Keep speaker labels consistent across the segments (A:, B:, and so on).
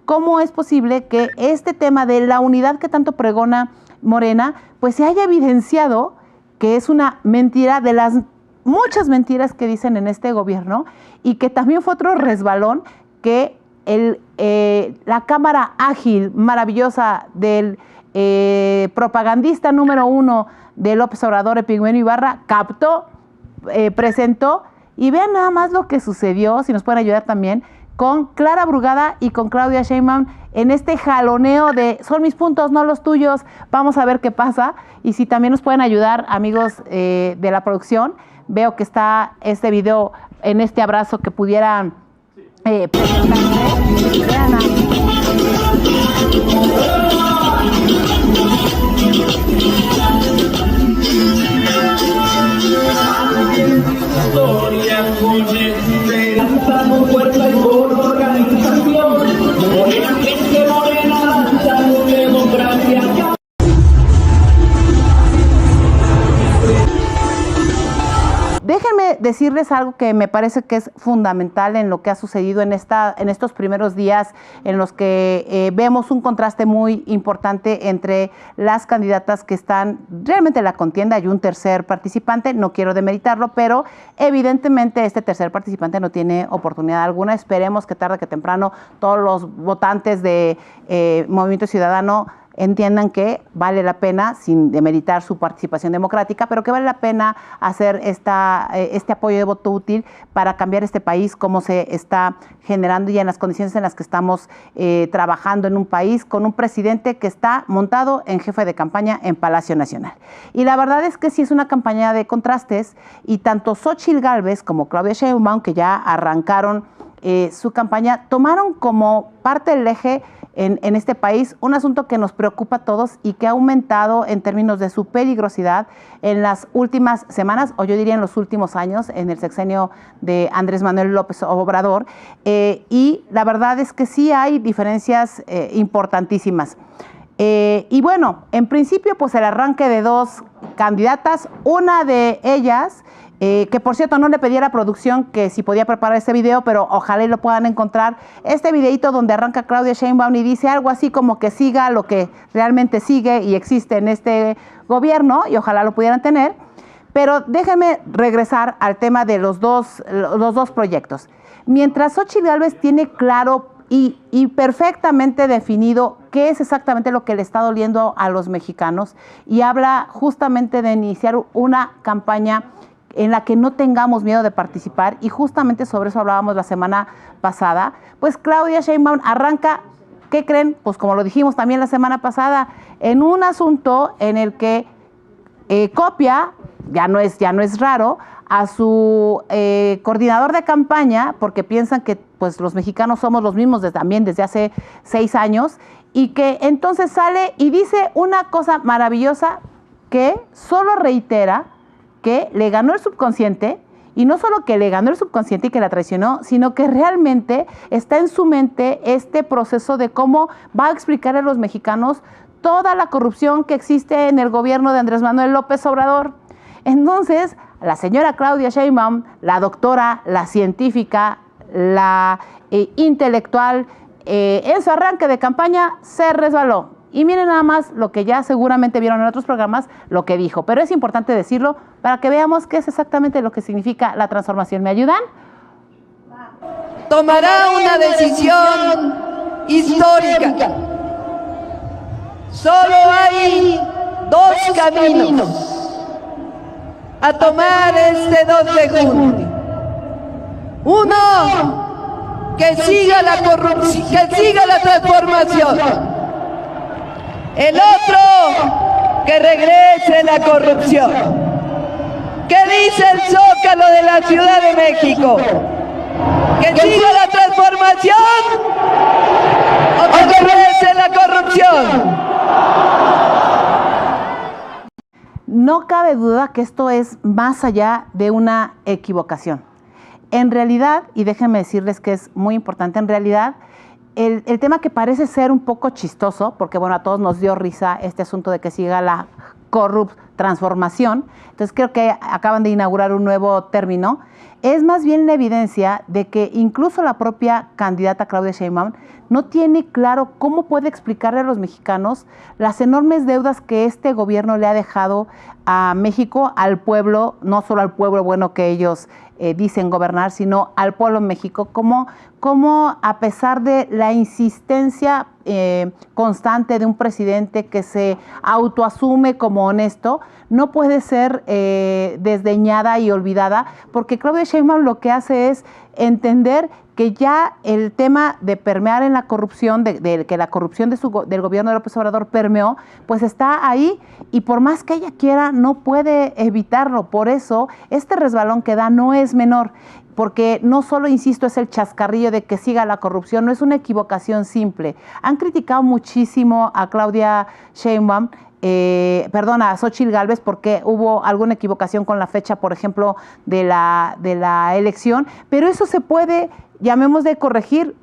A: cómo es posible que este tema de la unidad que tanto pregona Morena, pues se haya evidenciado que es una mentira de las muchas mentiras que dicen en este gobierno, y que también fue otro resbalón que la cámara ágil, maravillosa del propagandista número 1 de López Obrador, Epigmenio Ibarra, captó, presentó, y vean nada más lo que sucedió, si nos pueden ayudar también, con Clara Brugada y con Claudia Sheinbaum en este jaloneo de son mis puntos, no los tuyos, vamos a ver qué pasa. Y si también nos pueden ayudar, amigos de la producción, veo que está este video en este abrazo que pudieran presentarse. Vean déjenme decirles algo que me parece que es fundamental en lo que ha sucedido en estos primeros días, en los que vemos un contraste muy importante entre las candidatas que están realmente en la contienda y un tercer participante. No quiero demeritarlo, pero evidentemente este tercer participante no tiene oportunidad alguna. Esperemos que tarde que temprano todos los votantes de Movimiento Ciudadano entiendan que vale la pena, sin demeritar su participación democrática, pero que vale la pena hacer este apoyo de voto útil para cambiar este país como se está generando y en las condiciones en las que estamos trabajando en un país con un presidente que está montado en jefe de campaña en Palacio Nacional. Y la verdad es que sí es una campaña de contrastes, y tanto Xóchitl Gálvez como Claudia Sheinbaum, que ya arrancaron su campaña, tomaron como parte del eje en este país un asunto que nos preocupa a todos y que ha aumentado en términos de su peligrosidad en las últimas semanas, o yo diría en los últimos años, en el sexenio de Andrés Manuel López Obrador, y la verdad es que sí hay diferencias importantísimas. Y bueno, en principio, pues el arranque de dos candidatas, una de ellas, que por cierto no le pedí a la producción que si podía preparar este video, pero ojalá y lo puedan encontrar, este videito donde arranca Claudia Sheinbaum y dice algo así como que siga lo que realmente sigue y existe en este gobierno, y ojalá lo pudieran tener. Pero déjenme regresar al tema de los dos proyectos. Mientras Xóchitl Gálvez tiene claro y perfectamente definido qué es exactamente lo que le está doliendo a los mexicanos, y habla justamente de iniciar una campaña en la que no tengamos miedo de participar, y justamente sobre eso hablábamos la semana pasada, pues Claudia Sheinbaum arranca, ¿qué creen? Pues como lo dijimos también la semana pasada, en un asunto en el que copia, ya no es raro, a su coordinador de campaña, porque piensan que pues los mexicanos somos los mismos también desde hace 6 años, y que entonces sale y dice una cosa maravillosa que solo reitera que le ganó el subconsciente, y no solo que le ganó el subconsciente y que la traicionó, sino que realmente está en su mente este proceso de cómo va a explicar a los mexicanos toda la corrupción que existe en el gobierno de Andrés Manuel López Obrador. Entonces, la señora Claudia Sheinbaum, la doctora, la científica, la intelectual, en su arranque de campaña se resbaló. Y miren nada más lo que ya seguramente vieron en otros programas, lo que dijo. Pero es importante decirlo para que veamos qué es exactamente lo que significa la transformación. ¿Me ayudan?
B: Tomará una decisión histórica. Solo hay dos caminos a tomar este 2 de junio. Uno, que siga la corrupción, que siga la transformación. El otro, que regrese la corrupción. ¿Qué dice el Zócalo de la Ciudad de México? ¿Que siga la transformación o que regrese la corrupción?
A: No cabe duda que esto es más allá de una equivocación. En realidad, y déjenme decirles que es muy importante, en realidad, el tema que parece ser un poco chistoso, porque bueno, a todos nos dio risa este asunto de que siga la transformación. Entonces creo que acaban de inaugurar un nuevo término. Es más bien la evidencia de que incluso la propia candidata Claudia Sheinbaum no tiene claro cómo puede explicarle a los mexicanos las enormes deudas que este gobierno le ha dejado a México, al pueblo, no solo al pueblo bueno que ellos dicen gobernar, sino al pueblo de México, como a pesar de la insistencia constante de un presidente que se autoasume como honesto, no puede ser desdeñada y olvidada, porque Claudia Sheinbaum lo que hace es entender que ya el tema de permear en la corrupción, de que la corrupción del gobierno de López Obrador permeó, pues está ahí y por más que ella quiera no puede evitarlo. Por eso este resbalón que da no es menor, porque no solo, insisto, es el chascarrillo de que siga la corrupción, no es una equivocación simple. Han criticado muchísimo a Claudia Sheinbaum, a Xóchitl Gálvez, porque hubo alguna equivocación con la fecha, por ejemplo, de la elección, pero eso se puede, llamemos de corregir,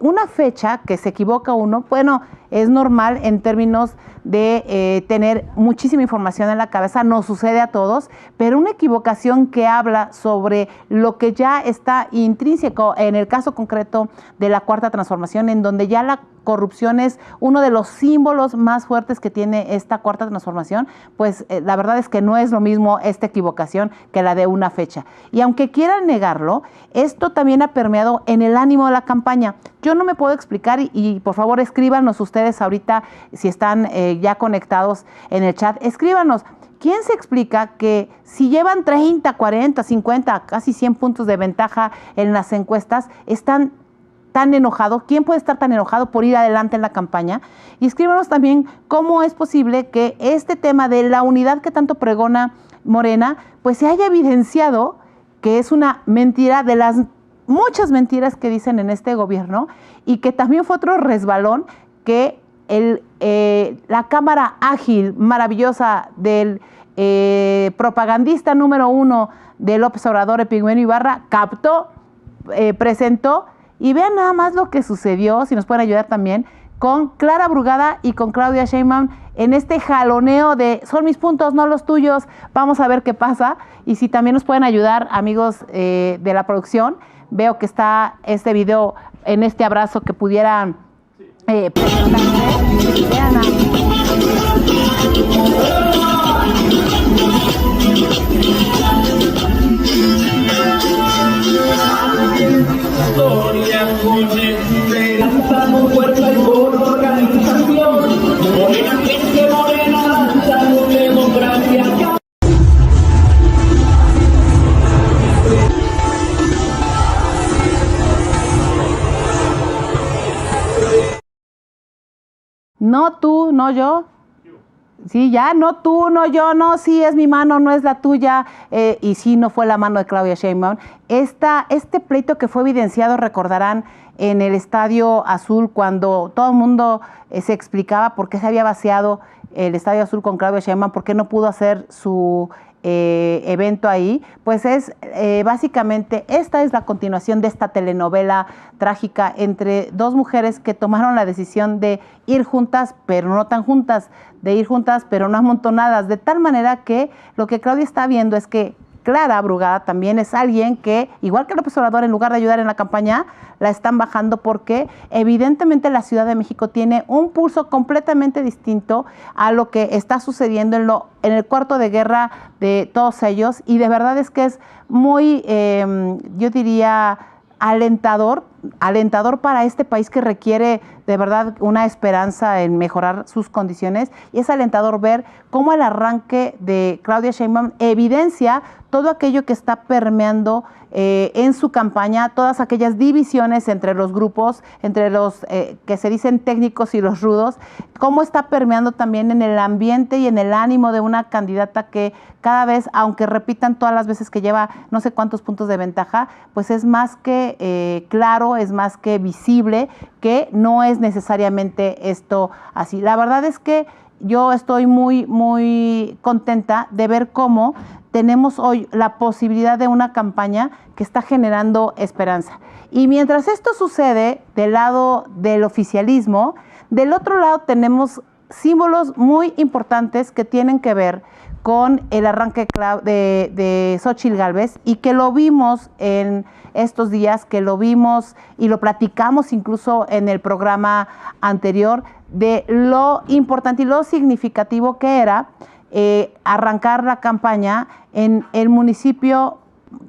A: una fecha que se equivoca uno, bueno, es normal en términos de tener muchísima información en la cabeza, nos sucede a todos, pero una equivocación que habla sobre lo que ya está intrínseco, en el caso concreto de la Cuarta Transformación, en donde ya la corrupción es uno de los símbolos más fuertes que tiene esta Cuarta Transformación, pues la verdad es que no es lo mismo esta equivocación que la de una fecha. Y aunque quieran negarlo, esto también ha permeado en el ánimo de la campaña. Yo no me puedo explicar y por favor escríbanos ustedes ahorita, si están ya conectados en el chat, escríbanos. ¿Quién se explica que si llevan 30, 40, 50, casi 100 puntos de ventaja en las encuestas, están tan enojados? ¿Quién puede estar tan enojado por ir adelante en la campaña? Y escríbanos también cómo es posible que este tema de la unidad que tanto pregona Morena, pues se haya evidenciado que es una mentira de las muchas mentiras que dicen en este gobierno, y que también fue otro resbalón que la cámara ágil, maravillosa del propagandista número 1 de López Obrador, Epigmenio Ibarra, captó, presentó, y vean nada más lo que sucedió, si nos pueden ayudar también, con Clara Brugada y con Claudia Sheinbaum en este jaloneo de son mis puntos, no los tuyos, vamos a ver qué pasa. Y si también nos pueden ayudar, amigos de la producción, veo que está este video en este abrazo que pudieran presentarse. Vean no tú, no yo. Sí, ya, no tú, no yo, no, sí es mi mano, no es la tuya, y sí, no fue la mano de Claudia Sheinbaum. Este pleito que fue evidenciado, recordarán, en el Estadio Azul, cuando todo el mundo se explicaba por qué se había vaciado el Estadio Azul con Claudia Sheinbaum, por qué no pudo hacer su evento ahí, pues es básicamente, esta es la continuación de esta telenovela trágica entre dos mujeres que tomaron la decisión de ir juntas, pero no tan juntas, de ir juntas, pero no amontonadas, de tal manera que lo que Claudia está viendo es que Clara Brugada también es alguien que, igual que López Obrador, en lugar de ayudar en la campaña, la están bajando porque evidentemente la Ciudad de México tiene un pulso completamente distinto a lo que está sucediendo en el cuarto de guerra de todos ellos, y de verdad es que es muy, yo diría, alentador para este país que requiere de verdad una esperanza en mejorar sus condiciones, y es alentador ver cómo el arranque de Claudia Sheinbaum evidencia todo aquello que está permeando en su campaña, todas aquellas divisiones entre los grupos, entre los que se dicen técnicos y los rudos, cómo está permeando también en el ambiente y en el ánimo de una candidata que cada vez, aunque repitan todas las veces que lleva no sé cuántos puntos de ventaja, pues es más que claro, es más que visible que no es necesariamente esto así. La verdad es que yo estoy muy, muy contenta de ver cómo tenemos hoy la posibilidad de una campaña que está generando esperanza. Y mientras esto sucede del lado del oficialismo, del otro lado tenemos símbolos muy importantes que tienen que ver con el arranque de Xóchitl Gálvez, y que lo vimos en estos días, que lo vimos y lo platicamos incluso en el programa anterior, de lo importante y lo significativo que era arrancar la campaña en el municipio,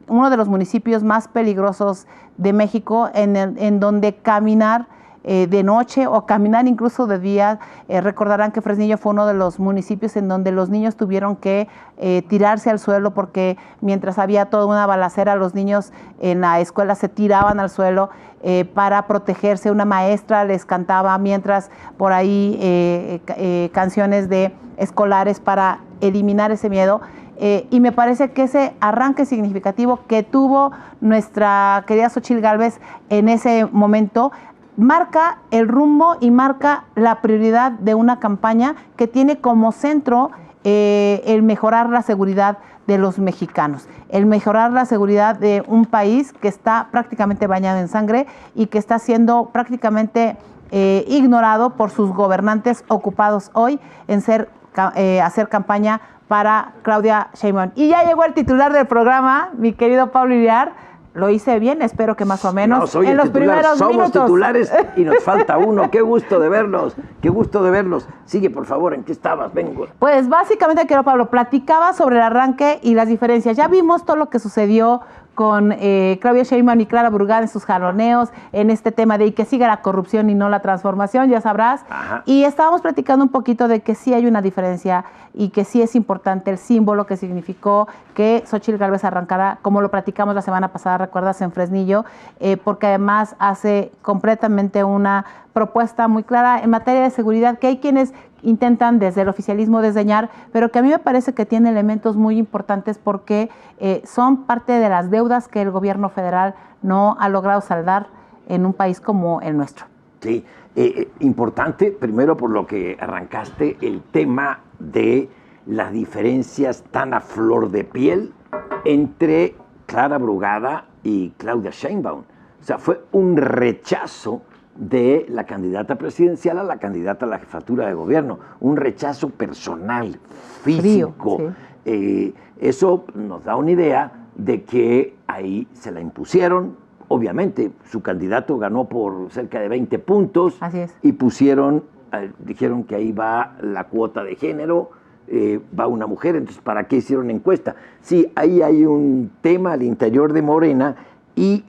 A: uno de los municipios más peligrosos de México, en donde caminar de noche o caminar incluso de día. Recordarán que Fresnillo fue uno de los municipios en donde los niños tuvieron que tirarse al suelo, porque mientras había toda una balacera, los niños en la escuela se tiraban al suelo para protegerse. Una maestra les cantaba mientras por ahí canciones de escolares para eliminar ese miedo. Y me parece que ese arranque significativo que tuvo nuestra querida Xóchitl Gálvez en ese momento marca el rumbo y marca la prioridad de una campaña que tiene como centro el mejorar la seguridad de los mexicanos, el mejorar la seguridad de un país que está prácticamente bañado en sangre y que está siendo prácticamente ignorado por sus gobernantes, ocupados hoy en hacer campaña para Claudia Sheinbaum. Y ya llegó el titular del programa, mi querido Pablo Iriar. Lo hice bien, espero que más o menos.
C: No, soy
A: en los
C: titular.
A: primeros
C: Somos
A: minutos.
C: titulares y nos falta uno. Qué gusto de verlos, qué gusto de verlos. Sigue, por favor, ¿en qué estabas? Vengo.
A: Pues básicamente, querido Pablo, platicaba sobre el arranque y las diferencias. Ya vimos todo lo que sucedió con Claudia Sheinbaum y Clara Brugada en sus jaloneos, en este tema de que siga la corrupción y no la transformación, ya sabrás.
C: Ajá.
A: Y estábamos platicando un poquito de que sí hay una diferencia y que sí es importante el símbolo que significó que Xóchitl Gálvez arrancara, como lo platicamos la semana pasada, recuerdas, en Fresnillo, porque además hace completamente una propuesta muy clara en materia de seguridad, que hay quienes intentan desde el oficialismo desdeñar, pero que a mí me parece que tiene elementos muy importantes, porque son parte de las deudas que el gobierno federal no ha logrado saldar en un país como el nuestro.
C: Sí, importante, primero por lo que arrancaste, el tema de las diferencias tan a flor de piel entre Clara Brugada y Claudia Sheinbaum. O sea, fue un rechazo de la candidata presidencial a la candidata a la jefatura de gobierno, un rechazo personal, físico.
A: Frío, sí.
C: Eso nos da una idea de que ahí se la impusieron. Obviamente, su candidato ganó por cerca de 20 puntos.
A: Así es.
C: Y dijeron que ahí va la cuota de género, va una mujer, entonces ¿para qué hicieron encuesta? Sí, ahí hay un tema al interior de Morena, y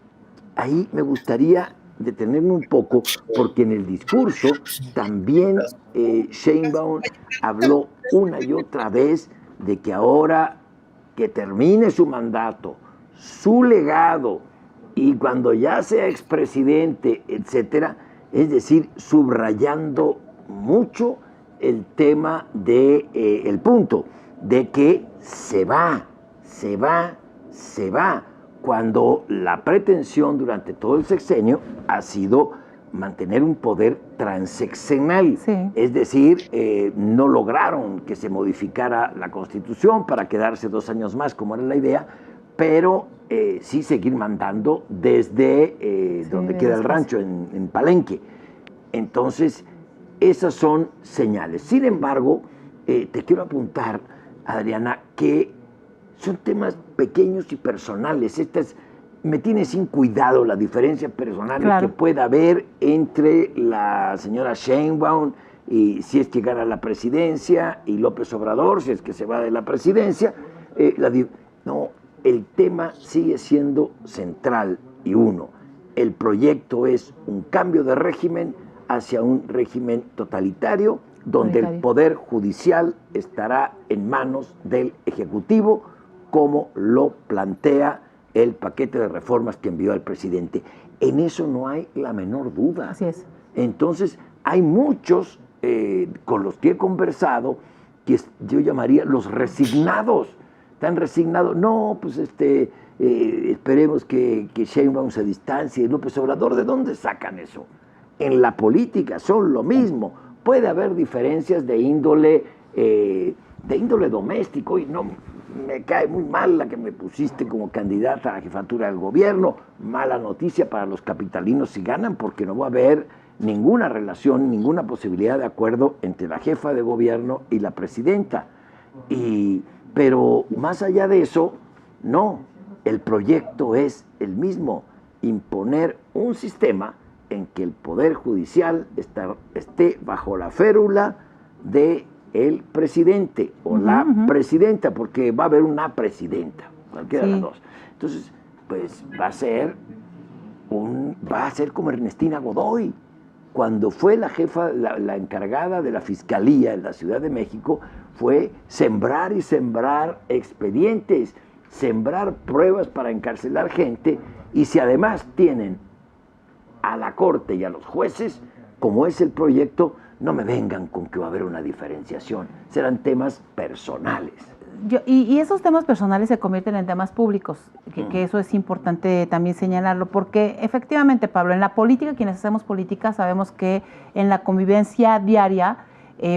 C: ahí me gustaría detenerme un poco, porque en el discurso también Sheinbaum habló una y otra vez de que ahora que termine su mandato, su legado, y cuando ya sea expresidente, etcétera, es decir, subrayando mucho el tema de el punto de que se va, cuando la pretensión durante todo el sexenio ha sido mantener un poder transeccional.
A: Sí.
C: Es decir, no lograron que se modificara la Constitución para quedarse 2 años más, como era la idea, pero sí seguir mandando desde donde queda el rancho, en Palenque. Entonces, esas son señales. Sin embargo, te quiero apuntar, Adriana, que son temas pequeños y personales. Me tiene sin cuidado la diferencia personal que pueda haber entre la señora Sheinbaum, y si es que gana la presidencia, y López Obrador, si es que se va de la presidencia. No, el tema sigue siendo central y uno. El proyecto es un cambio de régimen hacia un régimen totalitario, donde el poder judicial estará en manos del Ejecutivo, como lo plantea el paquete de reformas que envió el presidente. En eso no hay la menor duda.
A: Así es.
C: Entonces, hay muchos con los que he conversado que yo llamaría los resignados. Están resignados. No, pues esperemos que Sheinbaum se distancie. López Obrador, ¿de dónde sacan eso? En la política son lo mismo. Puede haber diferencias de índole doméstico, y no me cae muy mal la que me pusiste como candidata a la jefatura del gobierno. Mala noticia para los capitalinos si ganan, porque no va a haber ninguna relación, ninguna posibilidad de acuerdo entre la jefa de gobierno y la presidenta. Pero más allá de eso, no, el proyecto es el mismo, imponer un sistema en que el Poder Judicial esté bajo la férula del presidente o la presidenta, porque va a haber una presidenta, cualquiera de las dos. Entonces, pues va a ser como Ernestina Godoy. Cuando fue la jefa, la encargada de la Fiscalía en la Ciudad de México, fue sembrar y sembrar expedientes, sembrar pruebas para encarcelar gente, y si además tienen a la Corte y a los jueces, como es el proyecto, no me vengan con que va a haber una diferenciación, serán temas personales.
A: Y esos temas personales se convierten en temas públicos, que eso es importante también señalarlo, porque efectivamente, Pablo, en la política, quienes hacemos política, sabemos que en la convivencia diaria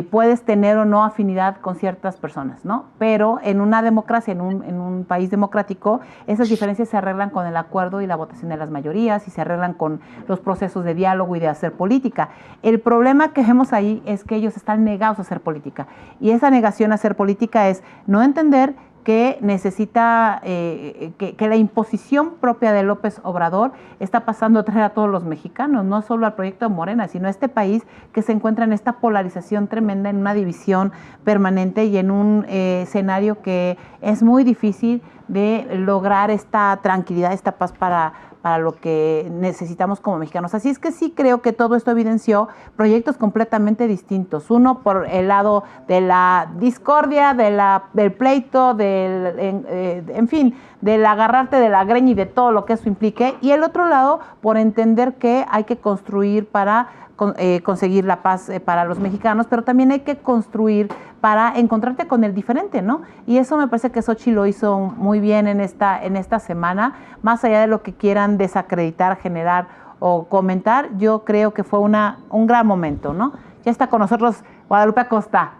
A: puedes tener o no afinidad con ciertas personas, ¿no? Pero en una democracia, en un país democrático, esas diferencias se arreglan con el acuerdo y la votación de las mayorías, y se arreglan con los procesos de diálogo y de hacer política. El problema que vemos ahí es que ellos están negados a hacer política, y esa negación a hacer política es no entender que necesita, que la imposición propia de López Obrador está pasando a traer a todos los mexicanos, no solo al proyecto de Morena, sino a este país que se encuentra en esta polarización tremenda, en una división permanente y en un escenario que es muy difícil de lograr esta tranquilidad, esta paz para lo que necesitamos como mexicanos. Así es que sí creo que todo esto evidenció proyectos completamente distintos. Uno por el lado de la discordia, del pleito, en fin, del agarrarte de la greña y de todo lo que eso implique. Y el otro lado por entender que hay que construir para conseguir la paz para los mexicanos, pero también hay que construir para encontrarte con el diferente, ¿no? Y eso me parece que Xochitl lo hizo muy bien en esta semana, más allá de lo que quieran desacreditar, generar o comentar. Yo creo que fue un gran momento, ¿no? Ya está con nosotros Guadalupe Acosta.